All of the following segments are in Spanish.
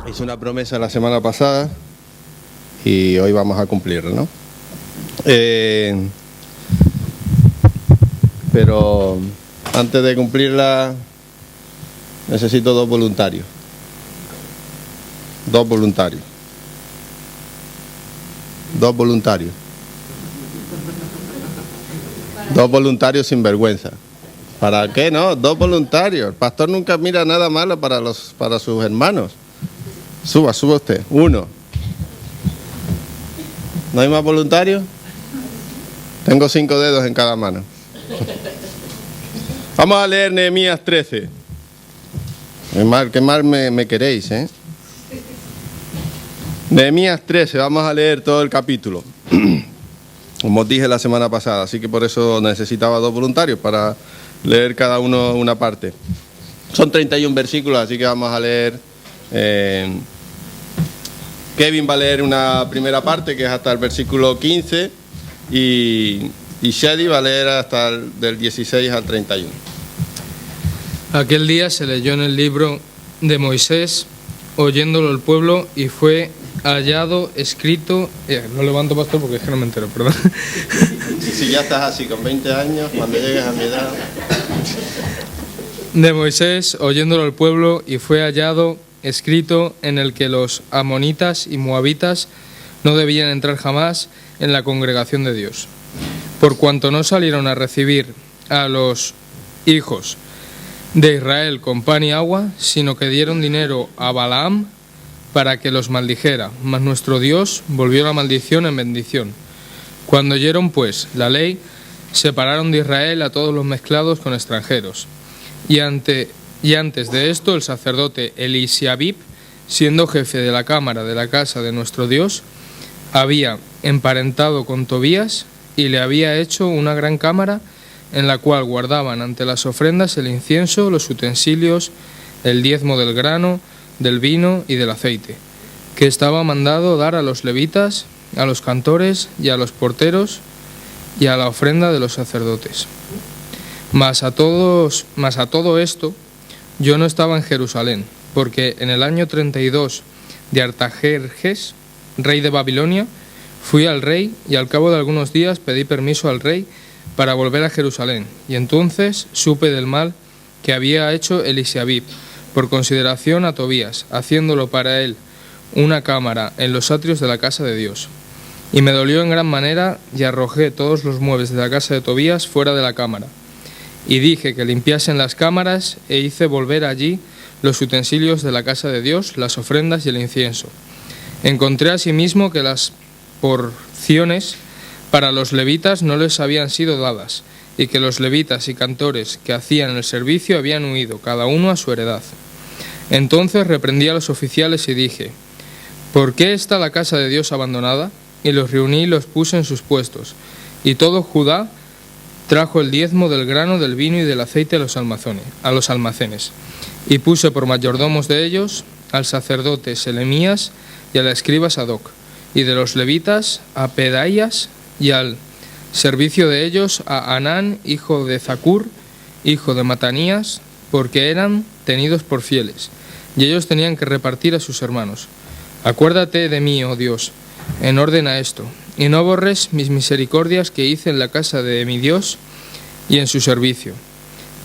Hice una promesa la semana pasada y hoy vamos a cumplirla, ¿no? Pero antes de cumplirla necesito dos voluntarios. Dos voluntarios. Dos voluntarios. Dos voluntarios sin vergüenza. ¿Para qué no? Dos voluntarios. El pastor nunca mira nada malo para sus hermanos. Suba usted. Uno. ¿No hay más voluntarios? Tengo 5 dedos en cada mano. Vamos a leer Nehemías 13. Qué mal me queréis, ¿eh? Nehemías 13, vamos a leer todo el capítulo. Como os dije la semana pasada, así que por eso necesitaba dos voluntarios para leer cada uno una parte. Son 31 versículos, así que vamos a leer. Kevin va a leer una primera parte, que es hasta el versículo 15, y Shady va a leer hasta del 16 al 31. Aquel día se leyó en el libro de Moisés, oyéndolo el pueblo, y fue hallado, escrito... no levanto, pastor, porque es que no me entero, perdón. Si ya estás así, con 20 años, cuando llegues a mi edad... De Moisés, oyéndolo el pueblo, y fue hallado, escrito, en el que los amonitas y moabitas no debían entrar jamás en la congregación de Dios, por cuanto no salieron a recibir a los hijos de Israel con pan y agua, sino que dieron dinero a Balaam para que los maldijera, mas nuestro Dios volvió la maldición en bendición. Cuando oyeron pues la ley, separaron de Israel a todos los mezclados con extranjeros. Y antes de esto, el sacerdote Elisiabib, siendo jefe de la cámara de la casa de nuestro Dios, había emparentado con Tobías y le había hecho una gran cámara en la cual guardaban ante las ofrendas el incienso, los utensilios, el diezmo del grano, del vino y del aceite, que estaba mandado dar a los levitas, a los cantores y a los porteros y a la ofrenda de los sacerdotes. Mas a todo esto yo no estaba en Jerusalén, porque en el año 32 de Artajerjes, rey de Babilonia, fui al rey y al cabo de algunos días pedí permiso al rey para volver a Jerusalén, y entonces supe del mal que había hecho Elisiabib, por consideración a Tobías, haciéndolo para él una cámara en los atrios de la casa de Dios. Y me dolió en gran manera, y arrojé todos los muebles de la casa de Tobías fuera de la cámara. Y dije que limpiasen las cámaras, e hice volver allí los utensilios de la casa de Dios, las ofrendas y el incienso. Encontré asimismo que las porciones para los levitas no les habían sido dadas, y que los levitas y cantores que hacían el servicio habían huido, cada uno a su heredad. Entonces reprendí a los oficiales y dije: ¿por qué está la casa de Dios abandonada? Y los reuní y los puse en sus puestos. Y todo Judá trajo el diezmo del grano, del vino y del aceite a los almacenes. Y puse por mayordomos de ellos al sacerdote Selemías y al escriba Sadoc, y de los levitas a Pedaías, y al servicio de ellos a Anán, hijo de Zacur, hijo de Matanías, porque eran tenidos por fieles, y ellos tenían que repartir a sus hermanos. Acuérdate de mí, oh Dios, en orden a esto, y no borres mis misericordias que hice en la casa de mi Dios y en su servicio.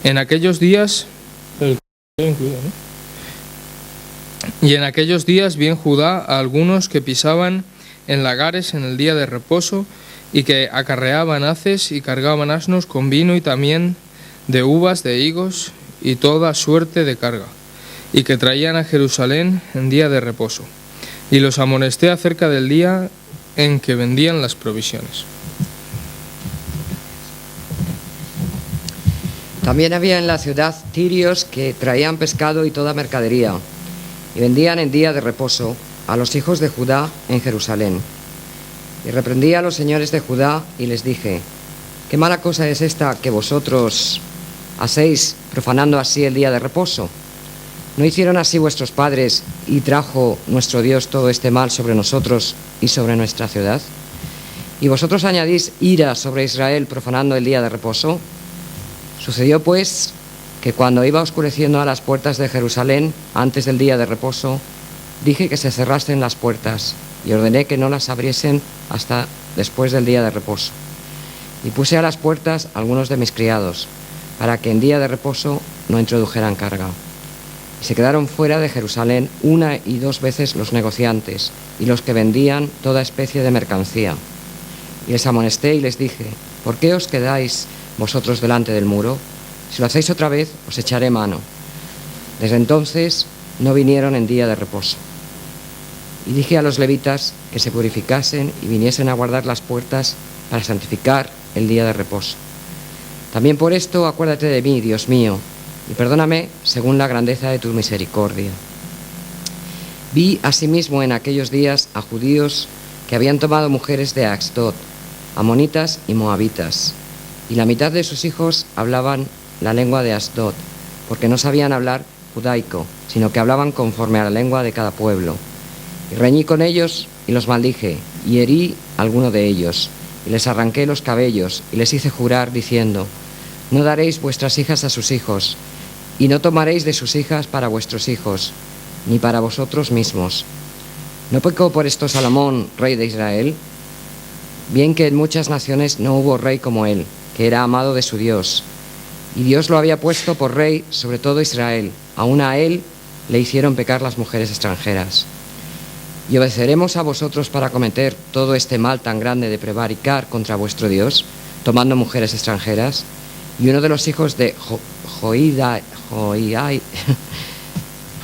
En aquellos días... Y en aquellos días vi en Judá a algunos que pisaban en lagares en el día de reposo, y que acarreaban haces y cargaban asnos con vino y también de uvas, de higos y toda suerte de carga, y que traían a Jerusalén en día de reposo. Y los amonesté acerca del día en que vendían las provisiones. También había en la ciudad tirios que traían pescado y toda mercadería, y vendían en día de reposo a los hijos de Judá en Jerusalén. Y reprendí a los señores de Judá y les dije: ¿qué mala cosa es esta que vosotros hacéis, profanando así el día de reposo? ¿No hicieron así vuestros padres, y trajo nuestro Dios todo este mal sobre nosotros y sobre nuestra ciudad? ¿Y vosotros añadís ira sobre Israel, profanando el día de reposo? Sucedió pues que cuando iba oscureciendo a las puertas de Jerusalén, antes del día de reposo, dije que se cerrasen las puertas y ordené que no las abriesen hasta después del día de reposo. Y puse a las puertas algunos de mis criados, para que en día de reposo no introdujeran carga. Y se quedaron fuera de Jerusalén 1 y 2 veces los negociantes y los que vendían toda especie de mercancía. Y les amonesté y les dije: ¿por qué os quedáis vosotros delante del muro? Si lo hacéis otra vez, os echaré mano. Desde entonces no vinieron en día de reposo. Y dije a los levitas que se purificasen y viniesen a guardar las puertas para santificar el día de reposo. También por esto acuérdate de mí, Dios mío, y perdóname según la grandeza de tu misericordia. Vi asimismo en aquellos días a judíos que habían tomado mujeres de Asdod, amonitas y moabitas, y la mitad de sus hijos hablaban la lengua de Asdod, porque no sabían hablar judaico, sino que hablaban conforme a la lengua de cada pueblo. Y reñí con ellos y los maldije, y herí a alguno de ellos, y les arranqué los cabellos, y les hice jurar, diciendo: no daréis vuestras hijas a sus hijos, y no tomaréis de sus hijas para vuestros hijos, ni para vosotros mismos. ¿No pecó por esto Salomón, rey de Israel? Bien que en muchas naciones no hubo rey como él, que era amado de su Dios, y Dios lo había puesto por rey sobre todo Israel. Aún a él le hicieron pecar las mujeres extranjeras. ¿Y obedeceremos a vosotros para cometer todo este mal tan grande de prevaricar contra vuestro Dios, tomando mujeres extranjeras? Y uno de los hijos de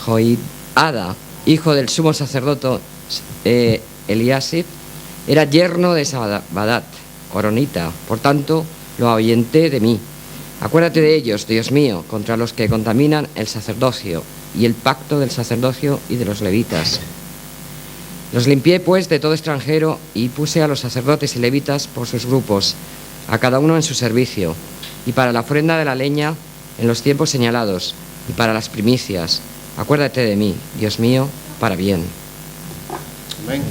Joiada, hijo del sumo sacerdote Eliasib, era yerno de Sabadat, coronita. Por tanto, lo ahuyenté de mí. Acuérdate de ellos, Dios mío, contra los que contaminan el sacerdocio y el pacto del sacerdocio y de los levitas. Los limpié, pues, de todo extranjero y puse a los sacerdotes y levitas por sus grupos, a cada uno en su servicio, y para la ofrenda de la leña en los tiempos señalados, y para las primicias. Acuérdate de mí, Dios mío, para bien. Amén.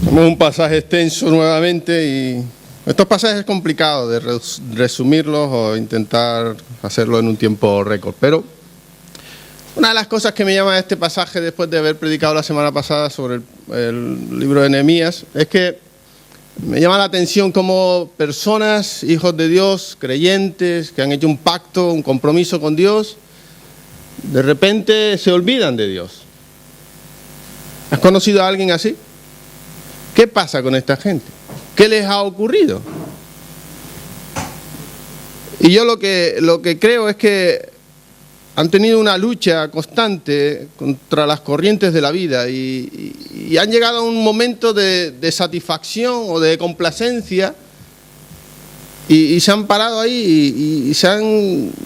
Vamos a un pasaje extenso nuevamente, y estos pasajes es complicado de resumirlos o intentar hacerlo en un tiempo récord, pero una de las cosas que me llama este pasaje, después de haber predicado la semana pasada sobre el libro de Nehemías, es que me llama la atención cómo personas, hijos de Dios, creyentes, que han hecho un pacto, un compromiso con Dios, de repente se olvidan de Dios. ¿Has conocido a alguien así? ¿Qué pasa con esta gente? ¿Qué les ha ocurrido? Y yo lo que creo es que han tenido una lucha constante contra las corrientes de la vida y han llegado a un momento de satisfacción o de complacencia y se han parado ahí y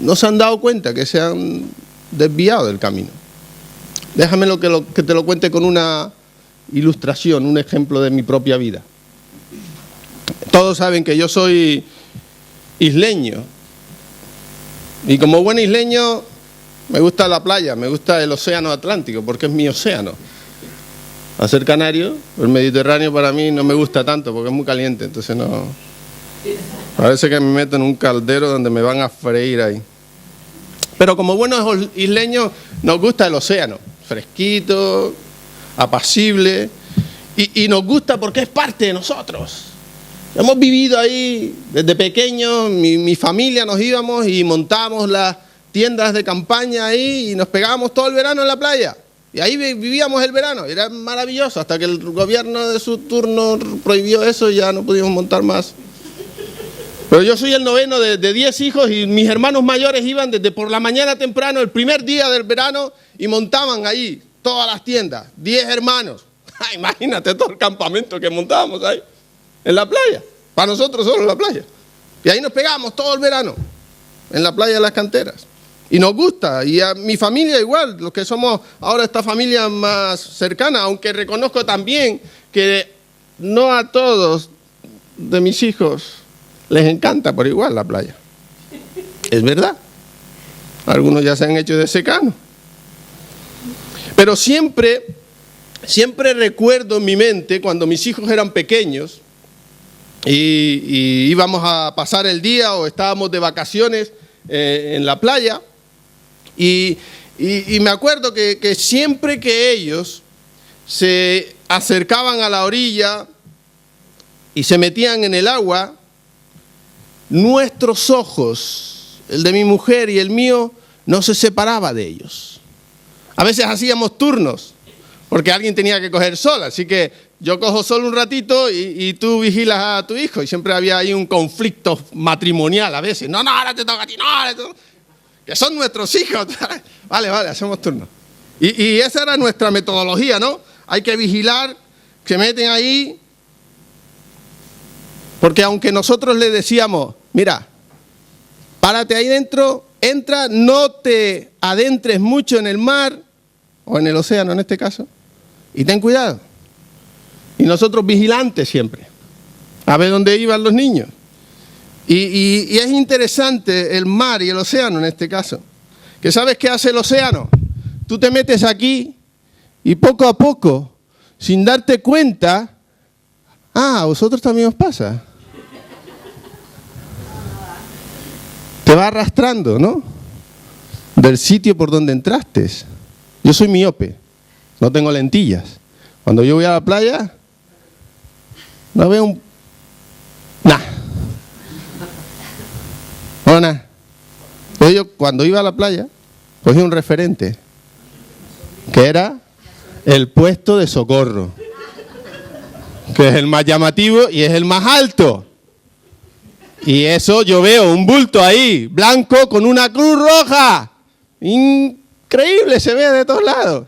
no se han dado cuenta que se han desviado del camino. Déjame que te lo cuente con una ilustración, un ejemplo de mi propia vida. Todos saben que yo soy isleño y como buen isleño me gusta la playa, me gusta el océano Atlántico porque es mi océano. Al ser canario, el Mediterráneo para mí no me gusta tanto porque es muy caliente, entonces no. Parece que me meto en un caldero donde me van a freír ahí. Pero como buenos isleños nos gusta el océano, fresquito, apacible, y nos gusta porque es parte de nosotros. Hemos vivido ahí desde pequeños, mi familia nos íbamos y montábamos las tiendas de campaña ahí y nos pegábamos todo el verano en la playa. Y ahí vivíamos el verano, era maravilloso, hasta que el gobierno de su turno prohibió eso y ya no pudimos montar más. Pero yo soy el noveno de 10 hijos y mis hermanos mayores iban desde por la mañana temprano, el primer día del verano, y montaban ahí todas las tiendas, 10 hermanos. Imagínate todo el campamento que montábamos ahí, en la playa, para nosotros solo en la playa. Y ahí nos pegábamos todo el verano, en la playa de las canteras. Y nos gusta, y a mi familia igual, los que somos ahora esta familia más cercana, aunque reconozco también que no a todos de mis hijos les encanta por igual la playa. Es verdad. Algunos ya se han hecho de secano. Pero siempre recuerdo en mi mente cuando mis hijos eran pequeños y íbamos a pasar el día o estábamos de vacaciones en la playa y Y me acuerdo que siempre que ellos se acercaban a la orilla y se metían en el agua, nuestros ojos, el de mi mujer y el mío, no se separaba de ellos. A veces hacíamos turnos, porque alguien tenía que coger sol, así que yo cojo sol un ratito y tú vigilas a tu hijo. Y siempre había ahí un conflicto matrimonial a veces. No, ahora te toca a ti, no, ahora te toca. Que son nuestros hijos. Vale, hacemos turnos. Y esa era nuestra metodología, ¿no? Hay que vigilar, se meten ahí. Porque aunque nosotros le decíamos, mira, párate ahí dentro, entra, no te adentres mucho en el mar, o en el océano en este caso, y ten cuidado. Y nosotros vigilantes siempre, a ver dónde iban los niños. Y es interesante el mar y el océano en este caso. ¿Que sabes qué hace el océano? Tú te metes aquí y poco a poco, sin darte cuenta, a vosotros también os pasa. Te va arrastrando, ¿no? Del sitio por donde entraste. Yo soy miope, no tengo lentillas. Cuando yo voy a la playa, no veo nada. No, nada. Entonces yo cuando iba a la playa, cogí un referente, que era el puesto de socorro, que es el más llamativo y es el más alto. Y eso yo veo un bulto ahí, blanco, con una cruz roja. Increíble, se ve de todos lados.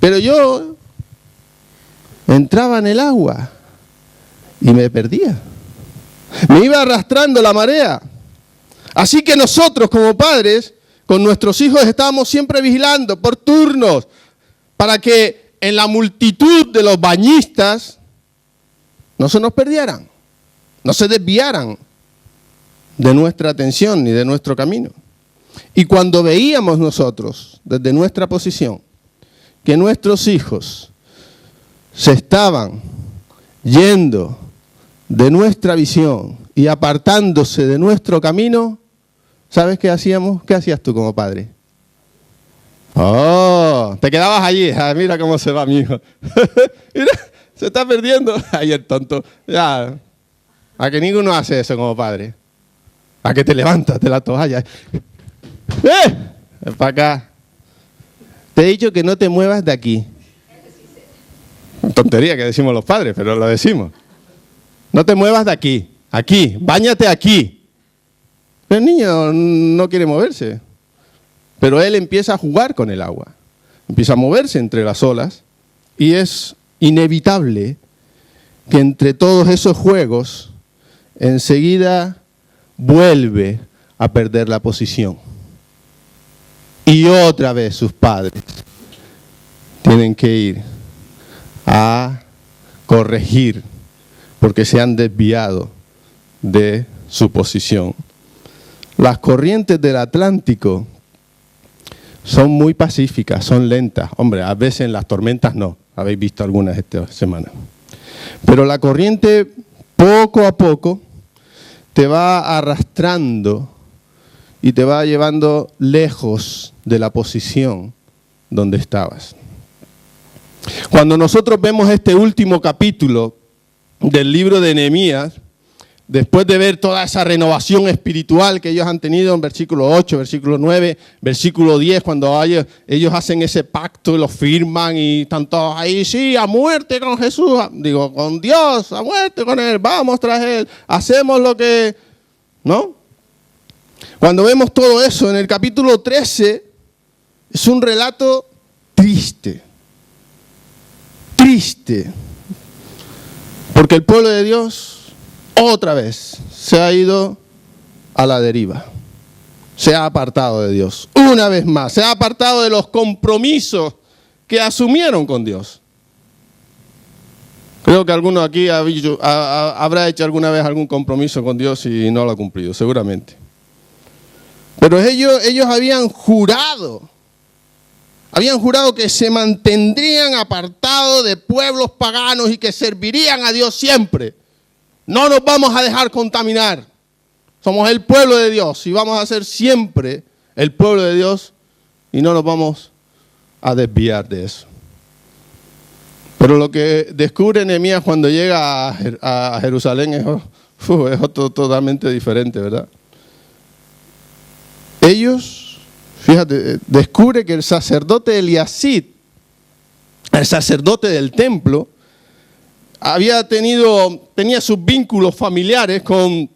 Pero yo entraba en el agua y me perdía. Me iba arrastrando la marea. Así que nosotros como padres, con nuestros hijos estábamos siempre vigilando por turnos, para que en la multitud de los bañistas no se nos perdieran, no se desviaran de nuestra atención ni de nuestro camino. Y cuando veíamos nosotros, desde nuestra posición, que nuestros hijos se estaban yendo de nuestra visión y apartándose de nuestro camino, ¿sabes qué hacíamos? ¿Qué hacías tú como padre? ¡Oh! Te quedabas allí. Ah, mira cómo se va mi hijo. Mira, se está perdiendo. Ay, el tonto. Ya. A que ninguno hace eso como padre. A que te levantas de la toalla. Ven para acá. Te he dicho que no te muevas de aquí. Tontería que decimos los padres, pero lo decimos. No te muevas de aquí. Aquí. Báñate aquí. Pero el niño no quiere moverse. Pero él empieza a jugar con el agua. Empieza a moverse entre las olas. Y es inevitable que entre todos esos juegos enseguida vuelve a perder la posición. Y otra vez sus padres tienen que ir a corregir porque se han desviado de su posición. Las corrientes del Atlántico son muy pacíficas, son lentas. Hombre, a veces en las tormentas no. Habéis visto algunas esta semana. Pero la corriente poco a poco te va arrastrando y te va llevando lejos de la posición donde estabas. Cuando nosotros vemos este último capítulo del libro de Nehemías, después de ver toda esa renovación espiritual que ellos han tenido en versículo 8, versículo 9, versículo 10, cuando ellos hacen ese pacto y lo firman y están todos ahí, sí, a muerte con Jesús, digo, con Dios, a muerte con Él, vamos tras Él, hacemos lo que, ¿no? Cuando vemos todo eso en el capítulo 13, es un relato triste, porque el pueblo de Dios otra vez se ha ido a la deriva, se ha apartado de Dios, una vez más, se ha apartado de los compromisos que asumieron con Dios. Creo que alguno aquí habrá hecho alguna vez algún compromiso con Dios y no lo ha cumplido, seguramente. Pero ellos habían jurado que se mantendrían apartados de pueblos paganos y que servirían a Dios siempre. No nos vamos a dejar contaminar. Somos el pueblo de Dios y vamos a ser siempre el pueblo de Dios y no nos vamos a desviar de eso. Pero lo que descubre Nehemías cuando llega a Jerusalén es otro totalmente diferente, ¿verdad? Ellos, fíjate, descubre que el sacerdote Eliasib, el sacerdote del templo, tenía sus vínculos familiares con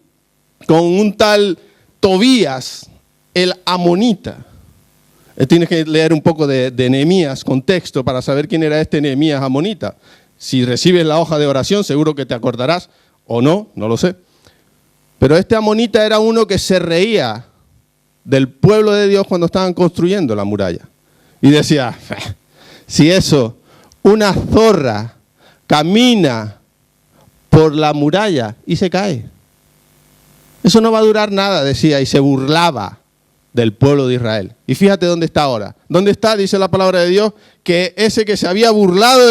un tal Tobías, el amonita. Tienes que leer un poco de Nehemías, contexto, para saber quién era este Nehemías amonita. Si recibes la hoja de oración, seguro que te acordarás, o no lo sé. Pero este amonita era uno que se reía del pueblo de Dios cuando estaban construyendo la muralla. Y decía, si eso, una zorra camina por la muralla y se cae, eso no va a durar nada, decía, y se burlaba del pueblo de Israel. Y fíjate dónde está ahora. ¿Dónde está? Dice la palabra de Dios, que ese que se había burlado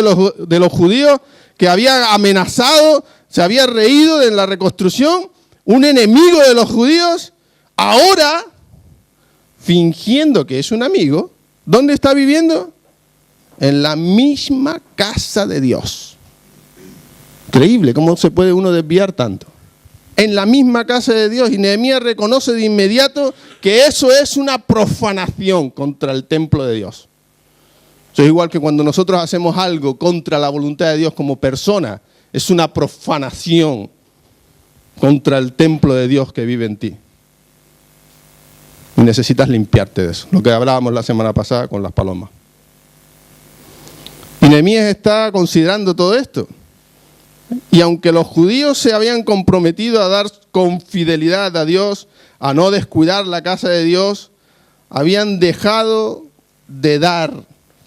de los judíos, que había amenazado, se había reído de la reconstrucción, un enemigo de los judíos, ahora, fingiendo que es un amigo, ¿dónde está viviendo? En la misma casa de Dios. Increíble, ¿cómo se puede uno desviar tanto? En la misma casa de Dios, y Nehemías reconoce de inmediato que eso es una profanación contra el templo de Dios. Eso es igual que cuando nosotros hacemos algo contra la voluntad de Dios como persona, es una profanación contra el templo de Dios que vive en ti. Y necesitas limpiarte de eso, lo que hablábamos la semana pasada con las palomas. Y Nehemías está considerando todo esto. Y aunque los judíos se habían comprometido a dar con fidelidad a Dios, a no descuidar la casa de Dios, habían dejado de dar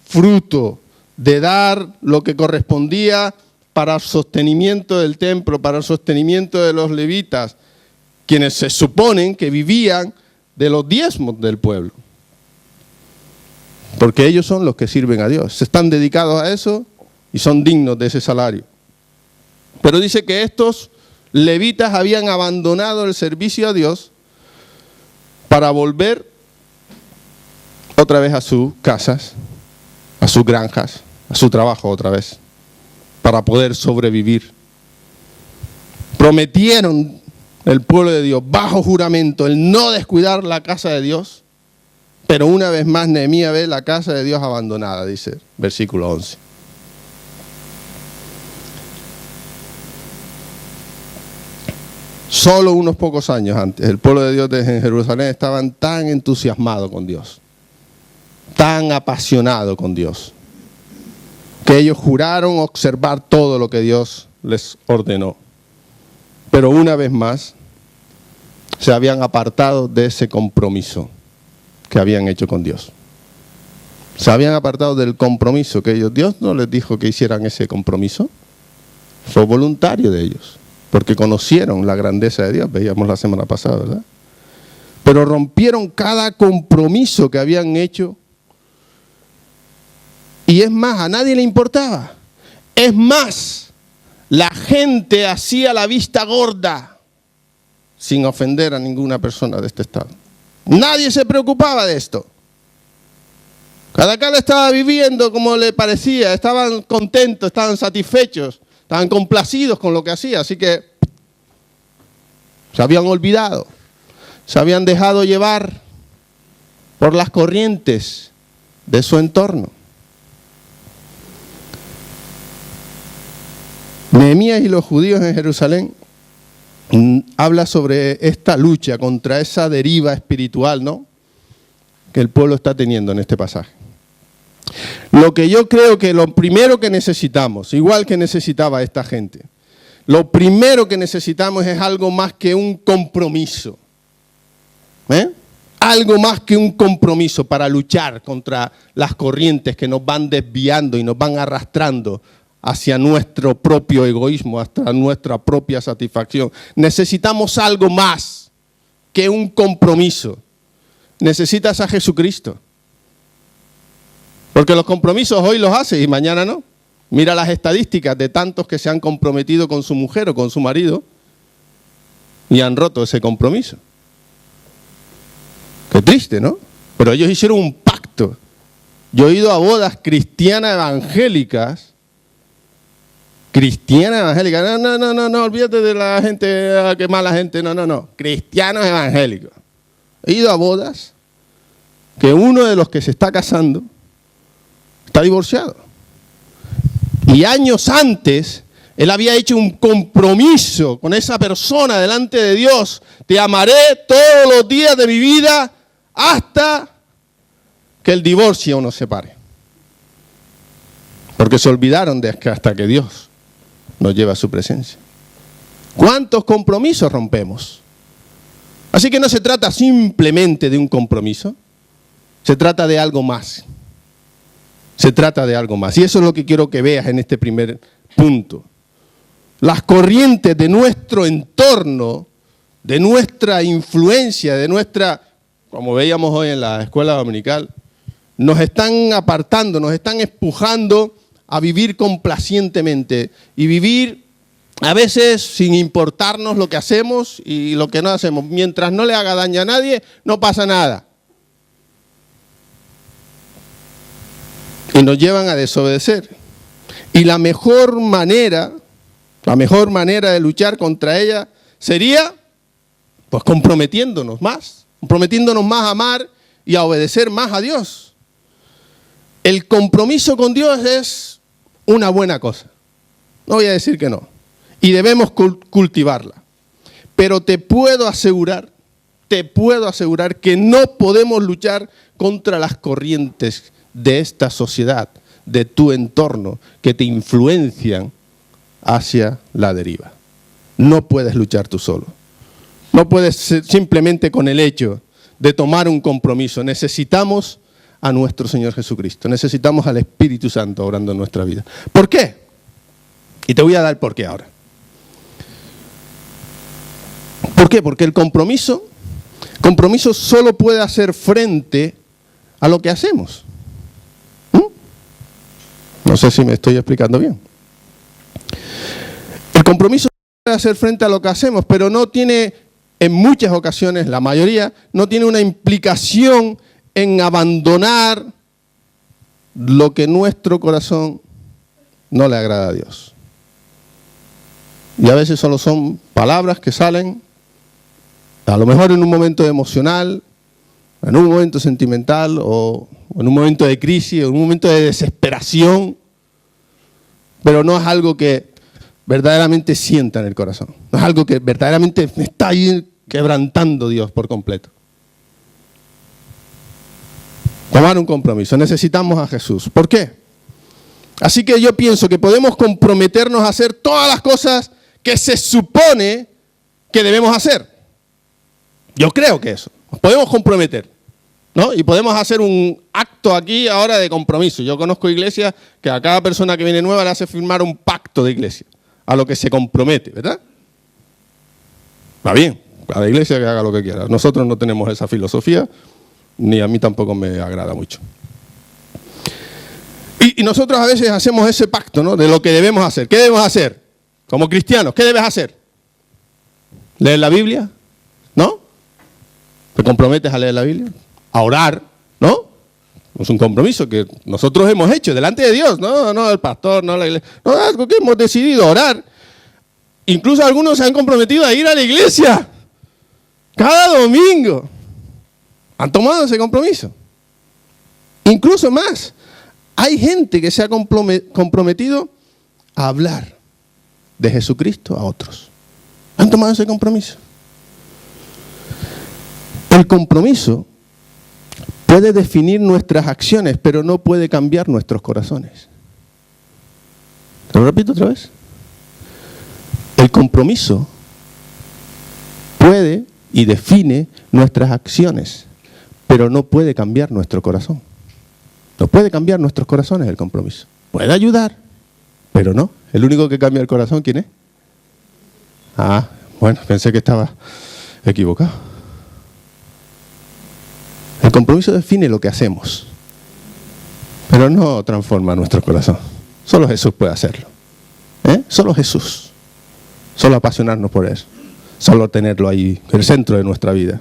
fruto, de dar lo que correspondía para el sostenimiento del templo, para el sostenimiento de los levitas, quienes se suponen que vivían de los diezmos del pueblo. Porque ellos son los que sirven a Dios, se están dedicados a eso y son dignos de ese salario. Pero dice que estos levitas habían abandonado el servicio a Dios para volver otra vez a sus casas, a sus granjas, a su trabajo otra vez, para poder sobrevivir. Prometieron el pueblo de Dios bajo juramento el no descuidar la casa de Dios, pero una vez más Nehemías ve la casa de Dios abandonada, dice versículo 11. Solo unos pocos años antes, el pueblo de Dios en Jerusalén estaban tan entusiasmados con Dios, tan apasionados con Dios, que ellos juraron observar todo lo que Dios les ordenó. Pero una vez más, se habían apartado de ese compromiso que habían hecho con Dios. Se habían apartado del compromiso que ellos, Dios no les dijo que hicieran ese compromiso, fue voluntario de ellos. Porque conocieron la grandeza de Dios, veíamos la semana pasada, ¿verdad? Pero rompieron cada compromiso que habían hecho. Y es más, a nadie le importaba. Es más, la gente hacía la vista gorda sin ofender a ninguna persona de este estado. Nadie se preocupaba de esto. Cada cual estaba viviendo como le parecía, estaban contentos, estaban satisfechos. Estaban complacidos con lo que hacía, así que se habían olvidado, se habían dejado llevar por las corrientes de su entorno. Nehemías y los judíos en Jerusalén habla sobre esta lucha contra esa deriva espiritual, ¿no?, que el pueblo está teniendo en este pasaje. Lo que yo creo que lo primero que necesitamos, igual que necesitaba esta gente, lo primero que necesitamos es algo más que un compromiso. Algo más que un compromiso para luchar contra las corrientes que nos van desviando y nos van arrastrando hacia nuestro propio egoísmo, hasta nuestra propia satisfacción. Necesitamos algo más que un compromiso. Necesitas a Jesucristo. Porque los compromisos hoy los haces y mañana no. Mira las estadísticas de tantos que se han comprometido con su mujer o con su marido y han roto ese compromiso. Qué triste, ¿no? Pero ellos hicieron un pacto pacto. Yo he ido a bodas cristianas evangélicas. No, olvídate de la gente, que mala gente, no. Cristianos evangélicos. He ido a bodas que uno de los que se está casando está divorciado. Y años antes, él había hecho un compromiso con esa persona delante de Dios. Te amaré todos los días de mi vida hasta que el divorcio nos separe. Porque se olvidaron de que hasta que Dios nos lleva a su presencia. ¿Cuántos compromisos rompemos? Así que no se trata simplemente de un compromiso. Se trata de algo más. Se trata de algo más. Y eso es lo que quiero que veas en este primer punto. Las corrientes de nuestro entorno, de nuestra influencia, de nuestra, como veíamos hoy en la escuela dominical, nos están apartando, nos están empujando a vivir complacientemente y vivir a veces sin importarnos lo que hacemos y lo que no hacemos. Mientras no le haga daño a nadie, no pasa nada. Y nos llevan a desobedecer. Y la mejor manera de luchar contra ella sería, pues, comprometiéndonos más a amar y a obedecer más a Dios. El compromiso con Dios es una buena cosa. No voy a decir que no. Y debemos cultivarla. Pero te puedo asegurar que no podemos luchar contra las corrientes de esta sociedad, de tu entorno, que te influencian hacia la deriva. No puedes luchar tú solo. No puedes simplemente con el hecho de tomar un compromiso. Necesitamos a nuestro Señor Jesucristo. Necesitamos al Espíritu Santo obrando en nuestra vida. ¿Por qué? Y te voy a dar el porqué ahora. ¿Por qué? Porque el compromiso solo puede hacer frente a lo que hacemos. No sé si me estoy explicando bien. El compromiso puede hacer frente a lo que hacemos, pero no tiene, en muchas ocasiones, la mayoría, no tiene una implicación en abandonar lo que nuestro corazón no le agrada a Dios. Y a veces solo son palabras que salen, a lo mejor en un momento emocional, en un momento sentimental, o en un momento de crisis, o en un momento de desesperación, pero no es algo que verdaderamente sienta en el corazón. No es algo que verdaderamente me está ahí quebrantando Dios por completo. Tomar un compromiso. Necesitamos a Jesús. ¿Por qué? Así que yo pienso que podemos comprometernos a hacer todas las cosas que se supone que debemos hacer. Yo creo que eso. Nos podemos comprometer, ¿no? Y podemos hacer un acto aquí ahora de compromiso. Yo conozco iglesias que a cada persona que viene nueva le hace firmar un pacto de iglesia, a lo que se compromete, ¿verdad? Va bien, cada iglesia que haga lo que quiera. Nosotros no tenemos esa filosofía, ni a mí tampoco me agrada mucho. Y nosotros a veces hacemos ese pacto, ¿no? De lo que debemos hacer. ¿Qué debemos hacer? Como cristianos, ¿qué debes hacer? ¿Leer la Biblia? ¿No? ¿Te comprometes a leer la Biblia? A orar, ¿no? Es un compromiso que nosotros hemos hecho delante de Dios, no el pastor, no la iglesia. No, es algo que hemos decidido, orar. Incluso algunos se han comprometido a ir a la iglesia cada domingo. Han tomado ese compromiso. Incluso más. Hay gente que se ha comprometido a hablar de Jesucristo a otros. Han tomado ese compromiso. El compromiso puede definir nuestras acciones, pero no puede cambiar nuestros corazones. ¿Te lo repito otra vez? El compromiso puede y define nuestras acciones, pero no puede cambiar nuestro corazón. No puede cambiar nuestros corazones el compromiso. Puede ayudar, pero no. El único que cambia el corazón, ¿quién es? Ah, bueno, pensé que estaba equivocado. El compromiso define lo que hacemos, pero no transforma nuestro corazón. Solo Jesús puede hacerlo. Solo Jesús. Solo apasionarnos por Él. Solo tenerlo ahí, el centro de nuestra vida.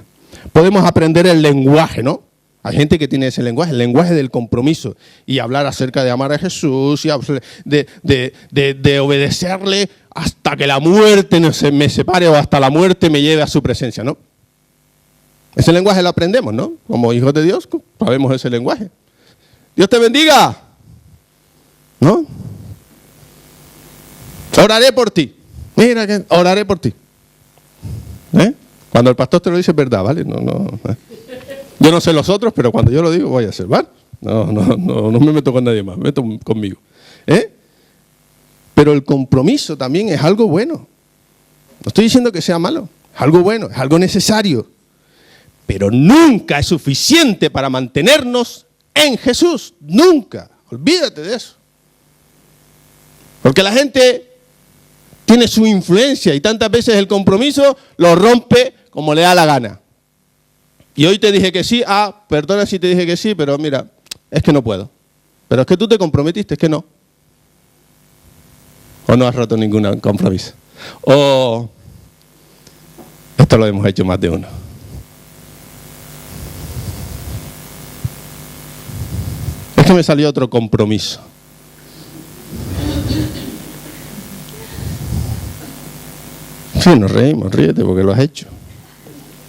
Podemos aprender el lenguaje, ¿no? Hay gente que tiene ese lenguaje, el lenguaje del compromiso. Y hablar acerca de amar a Jesús, y de obedecerle hasta que la muerte me separe o hasta la muerte me lleve a su presencia, ¿no? Ese lenguaje lo aprendemos, ¿no? Como hijos de Dios, sabemos ese lenguaje. Dios te bendiga, ¿no? Oraré por ti. Mira, que oraré por ti. Cuando el pastor te lo dice es verdad, ¿vale? No. Yo no sé los otros, pero cuando yo lo digo voy a hacer, ¿vale? No me meto con nadie más, me meto conmigo. Pero el compromiso también es algo bueno. No estoy diciendo que sea malo, es algo bueno, es algo necesario. Pero nunca es suficiente para mantenernos en Jesús. Nunca. Olvídate de eso. Porque la gente tiene su influencia y tantas veces el compromiso lo rompe como le da la gana. Y hoy te dije que sí, perdona si te dije que sí, pero mira, es que no puedo. Pero es que tú te comprometiste, es que no. O no has roto ningún compromiso. O esto lo hemos hecho más de uno. Es que me salió otro compromiso. Sí, nos reímos, ríete porque lo has hecho.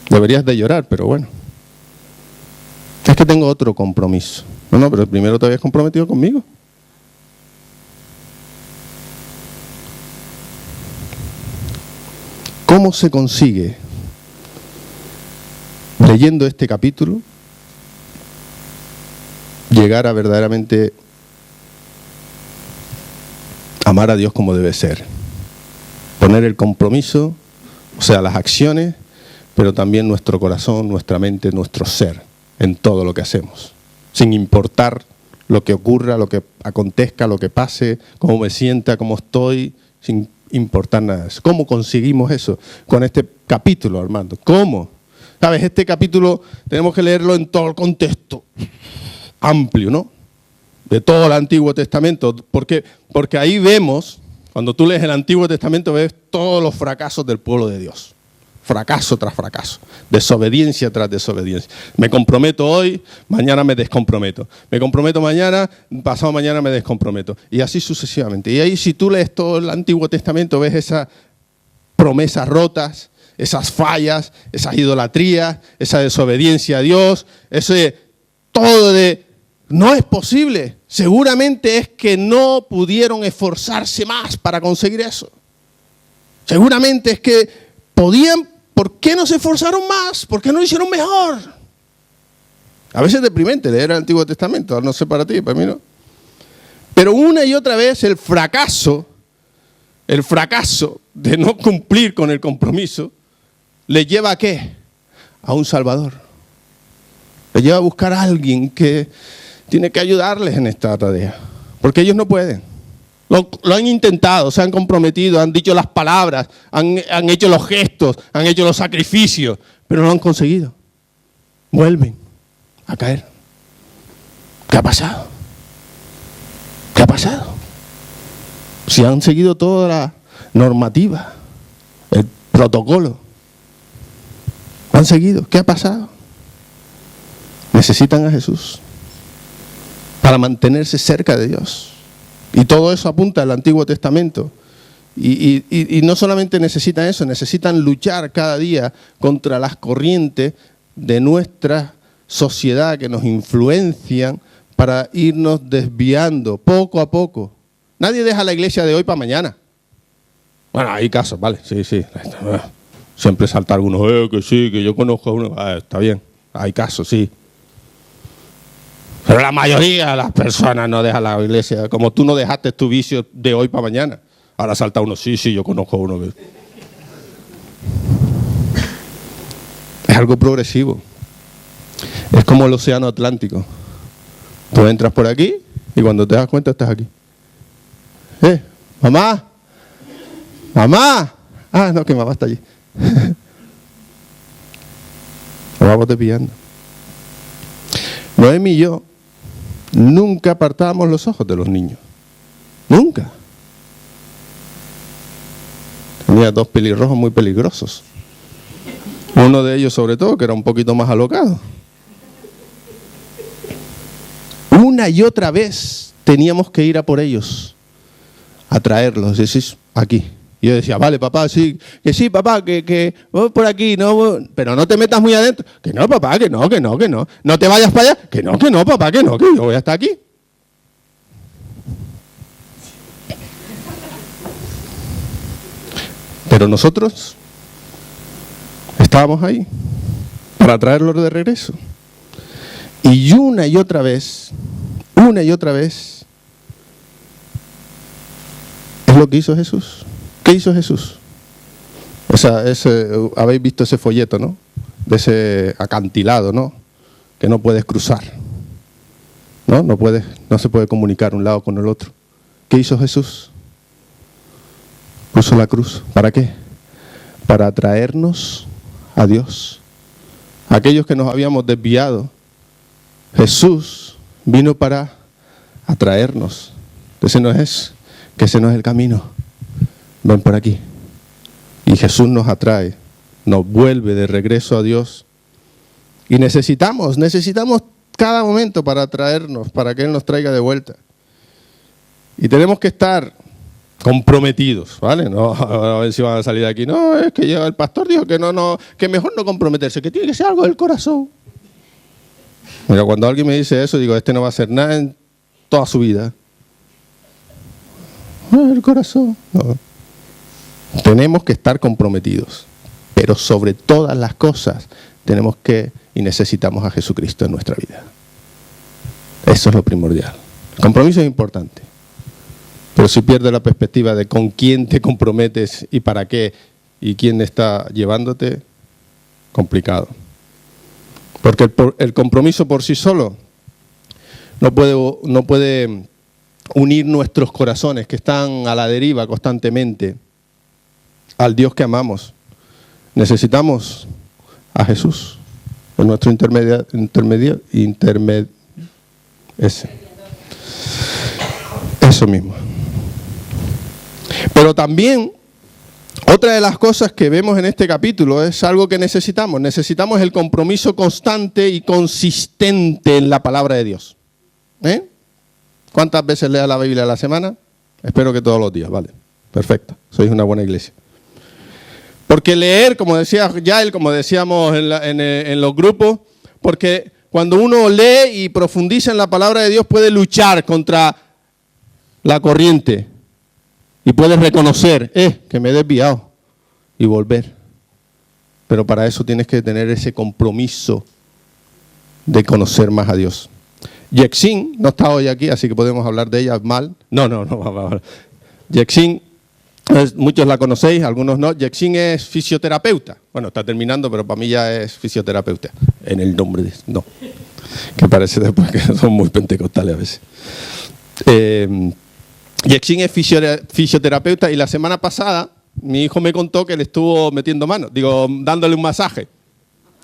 Deberías de llorar, pero bueno. Es que tengo otro compromiso. No, pero primero te habías comprometido conmigo. ¿Cómo se consigue, leyendo este capítulo, llegar a verdaderamente amar a Dios como debe ser? Poner el compromiso, o sea, las acciones, pero también nuestro corazón, nuestra mente, nuestro ser, en todo lo que hacemos. Sin importar lo que ocurra, lo que acontezca, lo que pase, cómo me sienta, cómo estoy, sin importar nada de eso. ¿Cómo conseguimos eso? Con este capítulo, Armando. ¿Cómo? ¿Sabes? Este capítulo tenemos que leerlo en todo el contexto amplio, ¿no? De todo el Antiguo Testamento. Porque ahí vemos, cuando tú lees el Antiguo Testamento, ves todos los fracasos del pueblo de Dios. Fracaso tras fracaso, desobediencia tras desobediencia. Me comprometo hoy, mañana me descomprometo. Me comprometo mañana, pasado mañana me descomprometo. Y así sucesivamente. Y ahí si tú lees todo el Antiguo Testamento, ves esas promesas rotas, esas fallas, esas idolatrías, esa desobediencia a Dios, ese todo de no es posible. Seguramente es que no pudieron esforzarse más para conseguir eso. Seguramente es que podían. ¿Por qué no se esforzaron más? ¿Por qué no lo hicieron mejor? A veces es deprimente leer el Antiguo Testamento, no sé para ti, para mí no. Pero una y otra vez el fracaso de no cumplir con el compromiso, le lleva ¿a qué? A un Salvador. Le lleva a buscar a alguien que tiene que ayudarles en esta tarea. Porque ellos no pueden. Lo han intentado, se han comprometido, han dicho las palabras, han hecho los gestos, han hecho los sacrificios, pero no lo han conseguido. Vuelven a caer. ¿Qué ha pasado? ¿Qué ha pasado? Si han seguido toda la normativa, el protocolo, han seguido. ¿Qué ha pasado? Necesitan a Jesús para mantenerse cerca de Dios. Y todo eso apunta al Antiguo Testamento. Y no solamente necesitan eso, necesitan luchar cada día contra las corrientes de nuestra sociedad que nos influencian para irnos desviando poco a poco. Nadie deja la iglesia de hoy para mañana. Bueno, hay casos, vale, sí. Siempre salta algunos, que sí, que yo conozco a uno. Está bien, hay casos, sí. Pero la mayoría de las personas no dejan la iglesia, como tú no dejaste tu vicio de hoy para mañana. Ahora salta uno, sí, yo conozco a uno. Es algo progresivo. Es como el océano Atlántico. Tú entras por aquí y cuando te das cuenta estás aquí. Mamá. No, que mamá está allí. Nos vamos desviando. Noemi y yo nunca apartábamos los ojos de los niños. Nunca. Tenía 2 pelirrojos muy peligrosos. Uno de ellos sobre todo, que era un poquito más alocado. una y otra vez teníamos que ir a por ellos, a traerlos. Decís, aquí. Y yo decía, vale, papá, sí, que sí, papá, que voy por aquí, no, pero no te metas muy adentro. Que no, papá, que no. No te vayas para allá. Que no, papá, que yo voy a estar aquí. Pero nosotros estábamos ahí para traerlos de regreso. Y una y otra vez, es lo que hizo Jesús. ¿Qué hizo Jesús? O sea, habéis visto ese folleto, ¿no? De ese acantilado, ¿no? Que no puedes cruzar. No se puede comunicar un lado con el otro. ¿Qué hizo Jesús? Puso la cruz. ¿Para qué? Para atraernos a Dios. Aquellos que nos habíamos desviado, Jesús vino para atraernos. Ese no es el camino. Ven por aquí. Y Jesús nos atrae, nos vuelve de regreso a Dios. Y necesitamos cada momento para atraernos, para que Él nos traiga de vuelta. Y tenemos que estar comprometidos, ¿vale? No, a ver si van a salir de aquí. No, es que el pastor dijo que mejor no comprometerse, que tiene que ser algo del corazón. Mira, cuando alguien me dice eso, digo, no va a hacer nada en toda su vida. El corazón. No. Tenemos que estar comprometidos, pero sobre todas las cosas tenemos que y necesitamos a Jesucristo en nuestra vida. Eso es lo primordial. El compromiso es importante, pero si pierdes la perspectiva de con quién te comprometes y para qué y quién está llevándote, complicado. Porque el compromiso por sí solo no puede unir nuestros corazones que están a la deriva constantemente al Dios que amamos. Necesitamos a Jesús, en nuestro eso mismo. Pero también otra de las cosas que vemos en este capítulo es algo que necesitamos. Necesitamos el compromiso constante y consistente en la palabra de Dios. ¿Cuántas veces leas la Biblia a la semana? Espero que todos los días, vale. Perfecto, sois una buena iglesia. Porque leer, como decía Yael, como decíamos en los grupos, porque cuando uno lee y profundiza en la palabra de Dios puede luchar contra la corriente y puede reconocer, que me he desviado y volver. Pero para eso tienes que tener ese compromiso de conocer más a Dios. Yexin no está hoy aquí, así que podemos hablar de ella mal. No. Yexin, muchos la conocéis, algunos no. Yexin es fisioterapeuta. Bueno, está terminando, pero para mí ya es fisioterapeuta. En el nombre de... No, que parece después que son muy pentecostales a veces. Yexin es fisioterapeuta y la semana pasada mi hijo me contó que le estuvo metiendo mano, dándole un masaje.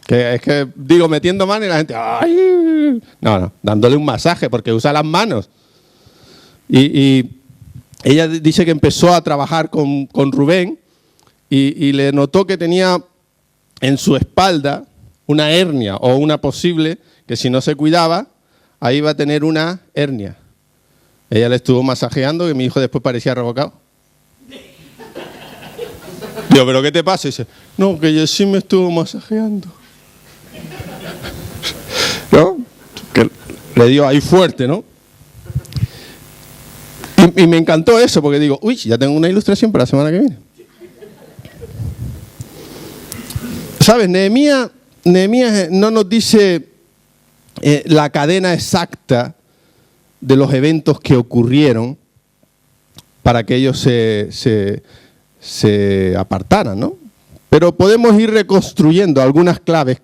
Que es que digo metiendo mano y la gente, ¡ay! No, dándole un masaje porque usa las manos. Y ella dice que empezó a trabajar con Rubén y le notó que tenía en su espalda una hernia o una posible, que si no se cuidaba, ahí iba a tener una hernia. Ella le estuvo masajeando y mi hijo después parecía revocado. Digo, ¿pero qué te pasa? Y dice, no, que yo sí me estuvo masajeando. ¿No? Que le dio ahí fuerte, ¿no? Y me encantó eso, porque digo, uy, ya tengo una ilustración para la semana que viene. ¿Sabes? Nehemías no nos dice la cadena exacta de los eventos que ocurrieron para que ellos se apartaran, ¿no? Pero podemos ir reconstruyendo algunas claves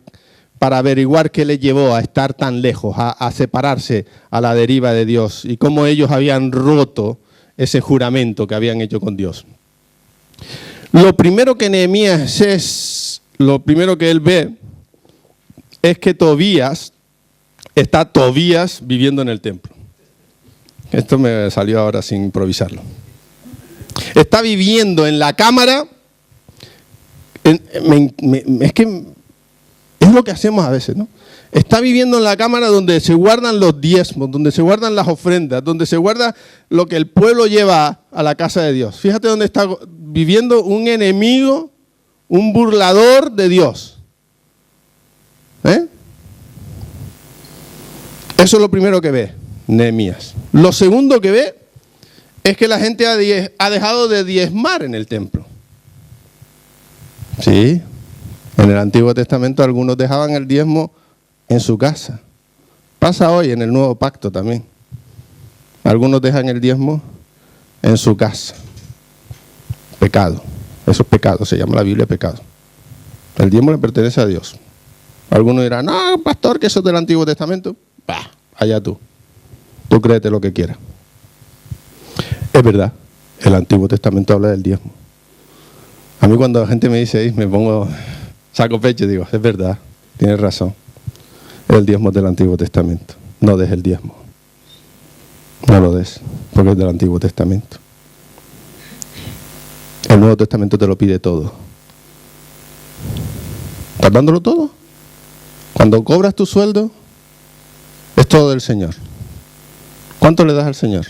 para averiguar qué les llevó a estar tan lejos, a separarse a la deriva de Dios y cómo ellos habían roto ese juramento que habían hecho con Dios. Lo primero que Nehemías lo primero que él ve es que Tobías está viviendo en el templo. Esto me salió ahora sin improvisarlo. Está viviendo en la cámara. Es que es Es lo que hacemos a veces, ¿no? Está viviendo en la cámara donde se guardan los diezmos, donde se guardan las ofrendas, donde se guarda lo que el pueblo lleva a la casa de Dios. Fíjate dónde está viviendo un enemigo, un burlador de Dios. ¿Eh? Eso es lo primero que ve Nehemías. Lo segundo que ve es que la gente ha dejado de diezmar en el templo. Sí, en el Antiguo Testamento algunos dejaban el diezmo en su casa. Pasa hoy en el Nuevo Pacto también. Algunos dejan el diezmo en su casa. Pecado. Eso es pecado, se llama la Biblia pecado. El diezmo le pertenece a Dios. Algunos dirán, no, pastor, que eso es del Antiguo Testamento. Bah, allá tú. Tú créete lo que quieras. Es verdad, el Antiguo Testamento habla del diezmo. A mí cuando la gente me dice, me pongo, saco pecho y digo, es verdad, tienes razón. El diezmo es del Antiguo Testamento. No des el diezmo. No lo des, porque es del Antiguo Testamento. El Nuevo Testamento te lo pide todo. ¿Estás dándolo todo? Cuando cobras tu sueldo, es todo del Señor. ¿Cuánto le das al Señor?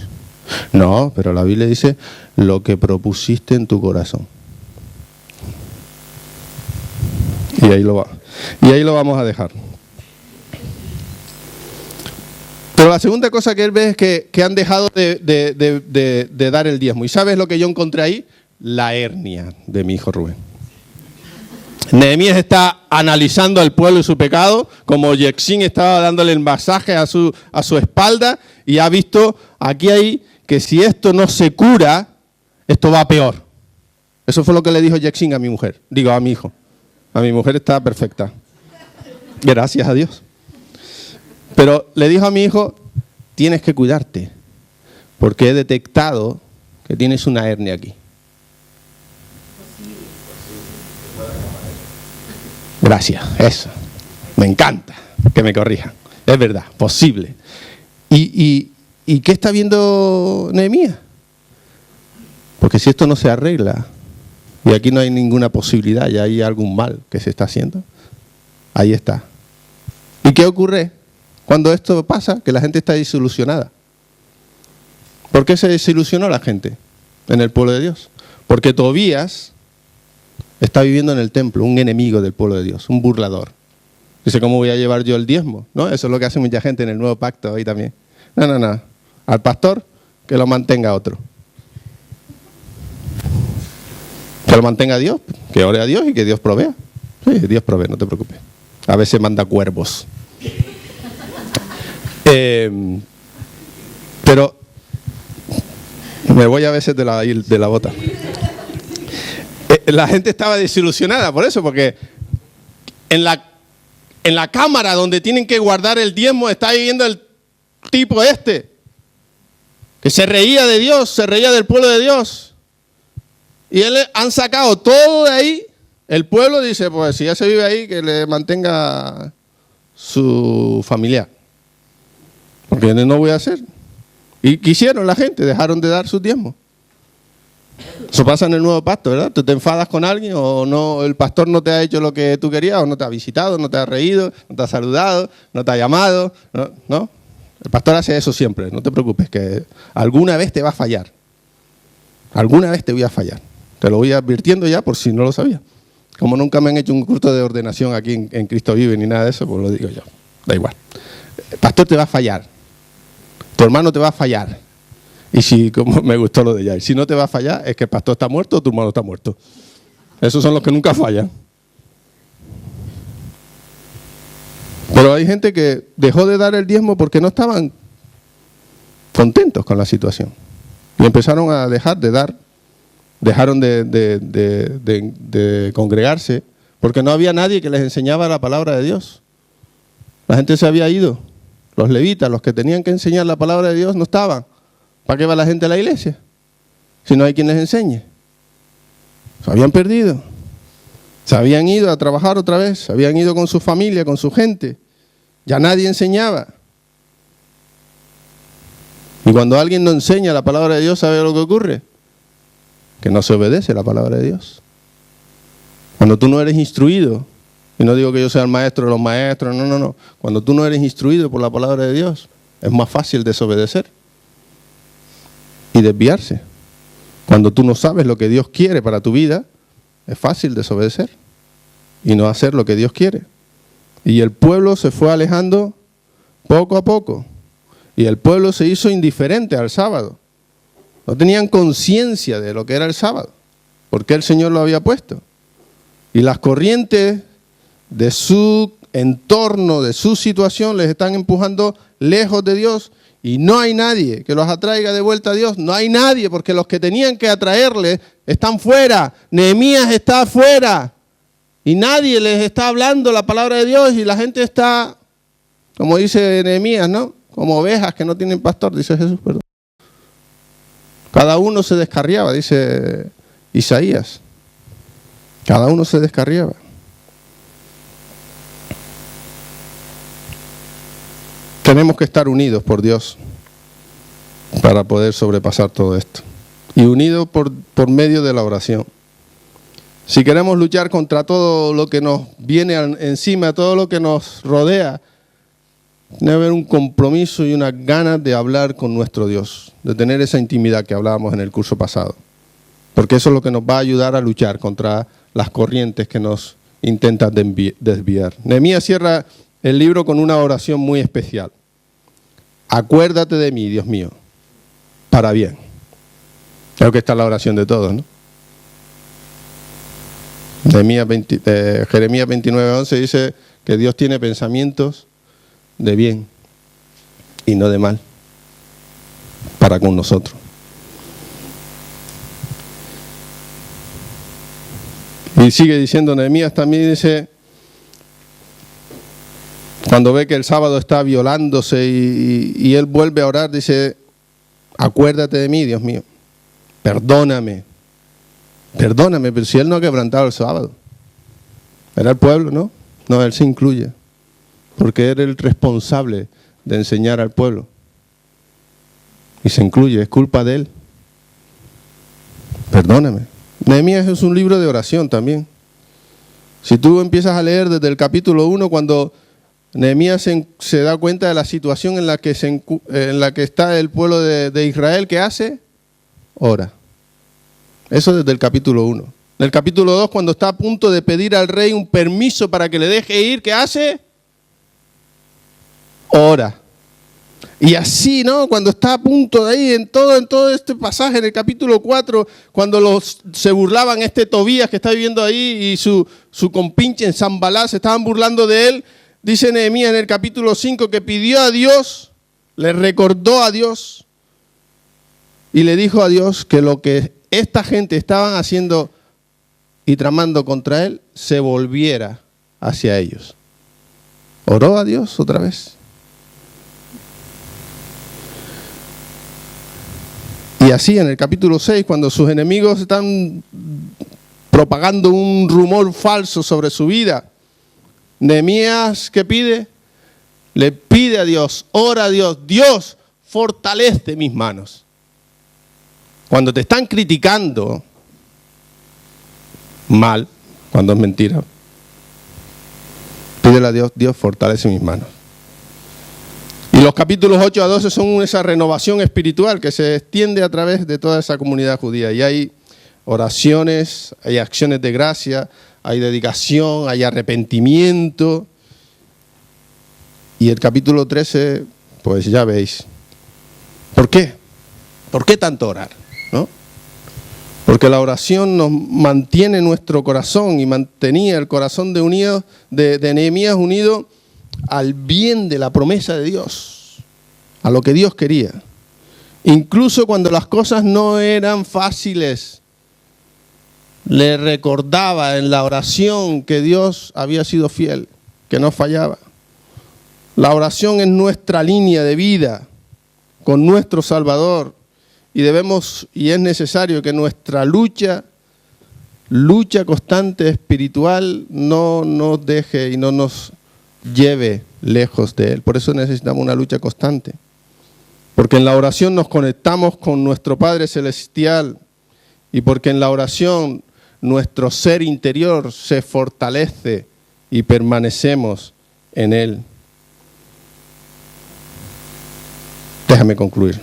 No, pero la Biblia dice lo que propusiste en tu corazón. Y ahí lo vamos a dejar. Pero la segunda cosa que él ve es que han dejado de dar el diezmo. ¿Y sabes lo que yo encontré ahí? La hernia de mi hijo Rubén. Nehemías está analizando al pueblo y su pecado, como Yexín estaba dándole el masaje a su espalda, y ha visto aquí ahí que si esto no se cura, esto va peor. Eso fue lo que le dijo Yexín a mi mujer, a mi hijo. A mi mujer está perfecta. Gracias a Dios. Pero le dijo a mi hijo, tienes que cuidarte, porque he detectado que tienes una hernia aquí. Gracias, eso. Me encanta que me corrijan. Es verdad, posible. ¿Y qué está viendo Nehemías? Porque si esto no se arregla, y aquí no hay ninguna posibilidad, ya hay algún mal que se está haciendo, ahí está. ¿Y qué ocurre cuando esto pasa? Que la gente está desilusionada. ¿Por qué se desilusionó la gente en el pueblo de Dios? Porque Tobías está viviendo en el templo, un enemigo del pueblo de Dios, un burlador. Dice, ¿cómo voy a llevar yo el diezmo? ¿No? Eso es lo que hace mucha gente en el Nuevo Pacto hoy también. No. Al pastor, que lo mantenga otro. Que lo mantenga Dios, que ore a Dios y que Dios provea. Sí, Dios provee, no te preocupes. A veces manda cuervos. Pero me voy a veces de la bota. La gente estaba desilusionada por eso, porque en la cámara donde tienen que guardar el diezmo está viviendo el tipo que se reía de Dios, se reía del pueblo de Dios. Y él han sacado todo de ahí. El pueblo dice, pues si ya se vive ahí, que le mantenga su familiar. Porque no voy a hacer. Y quisieron la gente, dejaron de dar sus diezmos. Eso pasa en el Nuevo Pacto, ¿verdad? Tú te enfadas con alguien o no, el pastor no te ha hecho lo que tú querías, o no te ha visitado, no te ha reído, no te ha saludado, no te ha llamado, ¿no? El pastor hace eso siempre, no te preocupes, que alguna vez te va a fallar. Alguna vez te voy a fallar. Te lo voy advirtiendo ya por si no lo sabía. Como nunca me han hecho un curso de ordenación aquí en Cristo Vive ni nada de eso, pues lo digo yo. Da igual. El pastor te va a fallar. Tu hermano te va a fallar. Y si, como me gustó lo de Yair, si no te va a fallar, es que el pastor está muerto o tu hermano está muerto. Esos son los que nunca fallan. Pero hay gente que dejó de dar el diezmo porque no estaban contentos con la situación. Y empezaron a dejar de dar, dejaron de congregarse, porque no había nadie que les enseñaba la palabra de Dios. La gente se había ido. Los levitas, los que tenían que enseñar la palabra de Dios, no estaban. ¿Para qué va la gente a la iglesia? Si no hay quien les enseñe. Se habían perdido. Se habían ido a trabajar otra vez. Se habían ido con su familia, con su gente. Ya nadie enseñaba. Y cuando alguien no enseña la palabra de Dios, ¿sabe lo que ocurre? Que no se obedece la palabra de Dios. Cuando tú no eres instruido Y no digo que yo sea el maestro de los maestros, no. Cuando tú no eres instruido por la palabra de Dios, es más fácil desobedecer y desviarse. Cuando tú no sabes lo que Dios quiere para tu vida, es fácil desobedecer y no hacer lo que Dios quiere. Y el pueblo se fue alejando poco a poco. Y el pueblo se hizo indiferente al sábado. No tenían conciencia de lo que era el sábado, porque el Señor lo había puesto. Y las corrientes de su entorno, de su situación, les están empujando lejos de Dios. Y no hay nadie que los atraiga de vuelta a Dios. No hay nadie, porque los que tenían que atraerles están fuera. Nehemías está fuera. Y nadie les está hablando la palabra de Dios. Y la gente está, como dice Nehemías, ¿no? Como ovejas que no tienen pastor, dice Jesús, perdón. Cada uno se descarriaba, dice Isaías. Cada uno se descarriaba. Tenemos que estar unidos por Dios para poder sobrepasar todo esto. Y unidos por medio de la oración. Si queremos luchar contra todo lo que nos viene encima, todo lo que nos rodea, debe haber un compromiso y unas ganas de hablar con nuestro Dios, de tener esa intimidad que hablábamos en el curso pasado. Porque eso es lo que nos va a ayudar a luchar contra las corrientes que nos intentan desviar. Nehemías cierra el libro con una oración muy especial. Acuérdate de mí, Dios mío, para bien. Creo que esta es la oración de todos, ¿no? Jeremías 29:11 dice que Dios tiene pensamientos de bien y no de mal para con nosotros. Y sigue diciendo Nehemías, también dice, cuando ve que el sábado está violándose y él vuelve a orar, dice, acuérdate de mí, Dios mío, perdóname, pero si él no ha quebrantado el sábado, era el pueblo, ¿no? No, él se incluye, porque era el responsable de enseñar al pueblo, y se incluye, es culpa de él, perdóname. Nehemías es un libro de oración también. Si tú empiezas a leer desde el capítulo 1, cuando Nehemías se da cuenta de la situación en la que está el pueblo de Israel, ¿qué hace? Ora. Eso desde el capítulo 1. En el capítulo 2, cuando está a punto de pedir al rey un permiso para que le deje ir, ¿qué hace? Ora. Y así, ¿no? Cuando está a punto de ir en todo este pasaje, en el capítulo 4, cuando se burlaban Tobías que está viviendo ahí y su compinche en Sanballat, se estaban burlando de él, dice Nehemías en el capítulo 5 que pidió a Dios, le recordó a Dios y le dijo a Dios que lo que esta gente estaban haciendo y tramando contra él se volviera hacia ellos. Oró a Dios otra vez. Y así en el capítulo 6, cuando sus enemigos están propagando un rumor falso sobre su vida, Nehemías, ¿qué pide? Le pide a Dios, ora a Dios, Dios, fortalece mis manos. Cuando te están criticando mal, cuando es mentira, pídele a Dios, Dios, fortalece mis manos. Y los capítulos 8 a 12 son esa renovación espiritual que se extiende a través de toda esa comunidad judía. Y hay oraciones, hay acciones de gracia, hay dedicación, hay arrepentimiento. Y el capítulo 13, pues ya veis. ¿Por qué? ¿Por qué tanto orar? ¿No? Porque la oración nos mantiene nuestro corazón y mantenía el corazón de Nehemías unido al bien de la promesa de Dios, a lo que Dios quería. Incluso cuando las cosas no eran fáciles, le recordaba en la oración que Dios había sido fiel, que no fallaba. La oración es nuestra línea de vida con nuestro Salvador y es necesario que nuestra lucha constante espiritual no nos deje y no nos lleve lejos de Él. Por eso necesitamos una lucha constante. Porque en la oración nos conectamos con nuestro Padre Celestial y porque en la oración nuestro ser interior se fortalece y permanecemos en Él. Déjame concluir.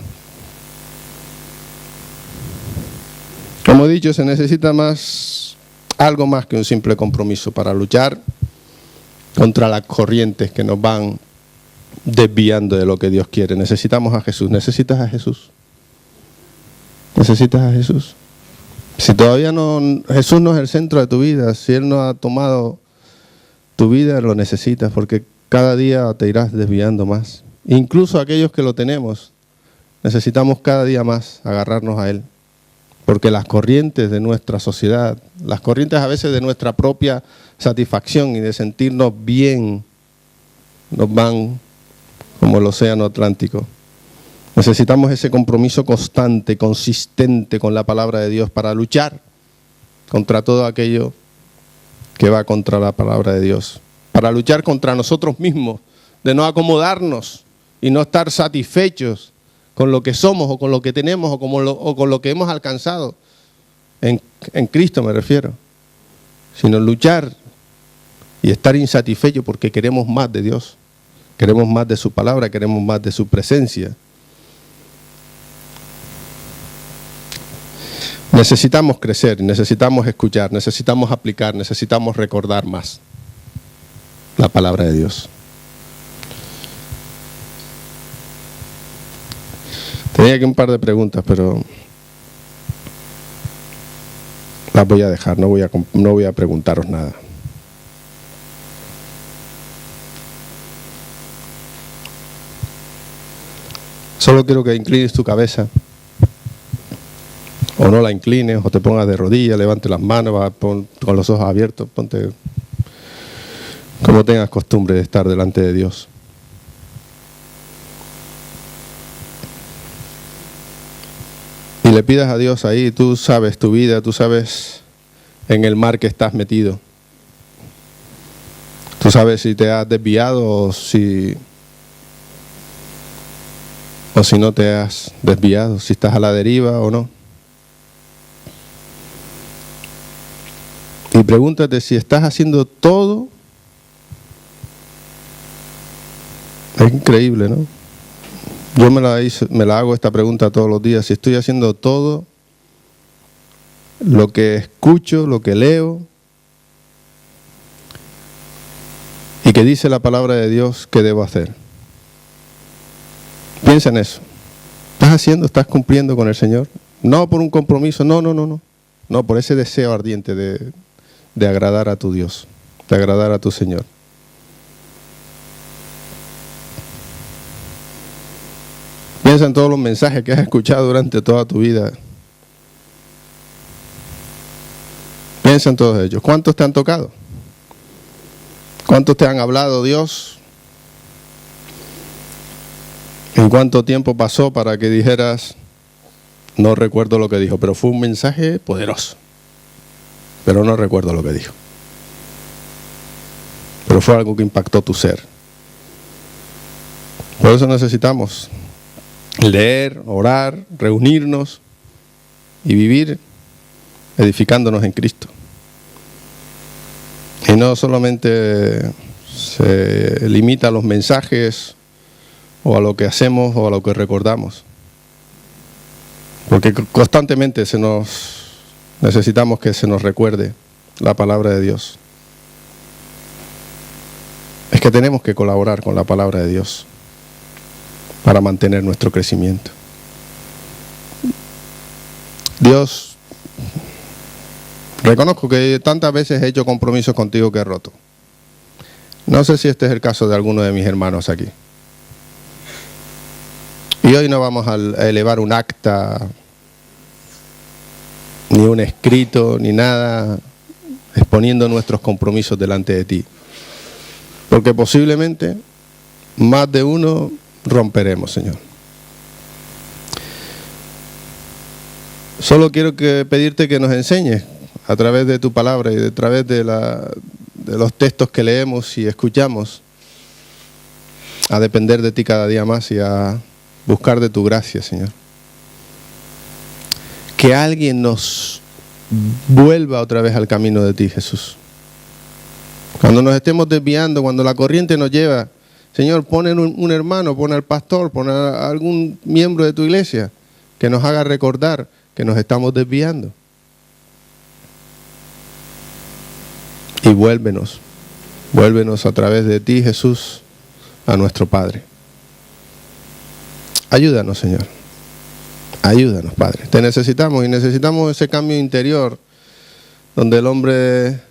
Como he dicho, se necesita algo más que un simple compromiso para luchar contra las corrientes que nos van desviando de lo que Dios quiere. Necesitamos a Jesús. ¿Necesitas a Jesús? ¿Necesitas a Jesús? Si todavía Jesús no es el centro de tu vida, si Él no ha tomado tu vida, lo necesitas, porque cada día te irás desviando más. Incluso aquellos que lo tenemos, necesitamos cada día más agarrarnos a Él, porque las corrientes de nuestra sociedad, las corrientes a veces de nuestra propia satisfacción y de sentirnos bien, nos van como el océano Atlántico. Necesitamos ese compromiso constante, consistente con la palabra de Dios para luchar contra todo aquello que va contra la palabra de Dios. Para luchar contra nosotros mismos, de no acomodarnos y no estar satisfechos con lo que somos o con lo que tenemos o con lo que hemos alcanzado. En Cristo me refiero. Sino luchar y estar insatisfechos porque queremos más de Dios. Queremos más de su palabra, queremos más de su presencia. Necesitamos crecer, necesitamos escuchar, necesitamos aplicar, necesitamos recordar más la palabra de Dios. Tenía aquí un par de preguntas, pero las voy a dejar, no voy a preguntaros nada. Solo quiero que inclines tu cabeza, o no la inclines, o te pongas de rodillas, levante las manos, con los ojos abiertos, ponte como tengas costumbre de estar delante de Dios. Y le pidas a Dios ahí, tú sabes tu vida, tú sabes en el mar que estás metido. Tú sabes si te has desviado o si no te has desviado, si estás a la deriva o no. Y pregúntate si estás haciendo todo. Es increíble, ¿no? Yo me la hago esta pregunta todos los días. Si estoy haciendo todo lo que escucho, lo que leo y que dice la palabra de Dios que debo hacer. Piensa en eso. ¿Estás cumpliendo con el Señor? No por un compromiso, no. No, por ese deseo ardiente de agradar a tu Dios, de agradar a tu Señor. Piensa en todos los mensajes que has escuchado durante toda tu vida. Piensa en todos ellos. ¿Cuántos te han tocado? ¿Cuántos te han hablado Dios? ¿En cuánto tiempo pasó para que dijeras, no recuerdo lo que dijo, pero fue un mensaje poderoso, pero no recuerdo lo que dijo? Pero fue algo que impactó tu ser. Por eso necesitamos leer, orar, reunirnos y vivir edificándonos en Cristo. Y no solamente se limita a los mensajes o a lo que hacemos o a lo que recordamos, porque constantemente necesitamos que se nos recuerde la palabra de Dios. Es que tenemos que colaborar con la palabra de Dios para mantener nuestro crecimiento. Dios, reconozco que tantas veces he hecho compromisos contigo que he roto. No sé si este es el caso de alguno de mis hermanos aquí. Y hoy no vamos a elevar un acta, ni un escrito, ni nada, exponiendo nuestros compromisos delante de ti. Porque posiblemente más de uno romperemos, Señor. Solo quiero pedirte que nos enseñes a través de tu palabra y a través de los textos que leemos y escuchamos a depender de ti cada día más y a buscar de tu gracia, Señor. Que alguien nos vuelva otra vez al camino de ti, Jesús. Cuando nos estemos desviando, cuando la corriente nos lleva, Señor, pon un hermano, pon al pastor, pon a algún miembro de tu iglesia que nos haga recordar que nos estamos desviando. Y vuélvenos a través de ti, Jesús, a nuestro Padre. Ayúdanos, Señor. Ayúdanos, Padre. Te necesitamos y necesitamos ese cambio interior donde el hombre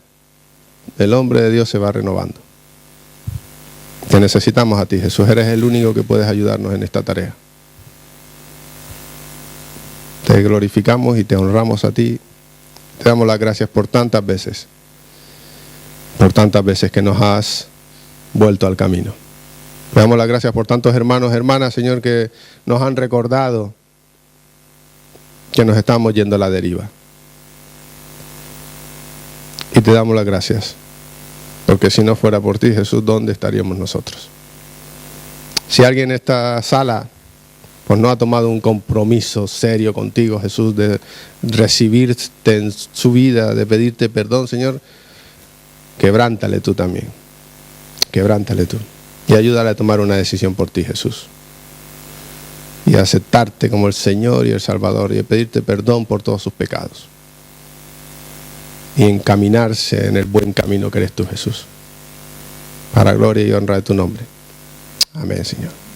de Dios se va renovando. Te necesitamos a ti, Jesús. Eres el único que puedes ayudarnos en esta tarea. Te glorificamos y te honramos a ti. Te damos las gracias por tantas veces que nos has vuelto al camino. Te damos las gracias por tantos hermanos, hermanas, Señor, que nos han recordado que nos estamos yendo a la deriva. Y te damos las gracias, porque si no fuera por ti, Jesús, ¿dónde estaríamos nosotros? Si alguien en esta sala pues no ha tomado un compromiso serio contigo, Jesús, de recibirte en su vida, de pedirte perdón, Señor, quebrántale tú también. Quebrántale tú. Y ayúdale a tomar una decisión por ti, Jesús. Y a aceptarte como el Señor y el Salvador y a pedirte perdón por todos sus pecados. Y encaminarse en el buen camino que eres tú, Jesús. Para gloria y honra de tu nombre. Amén, Señor.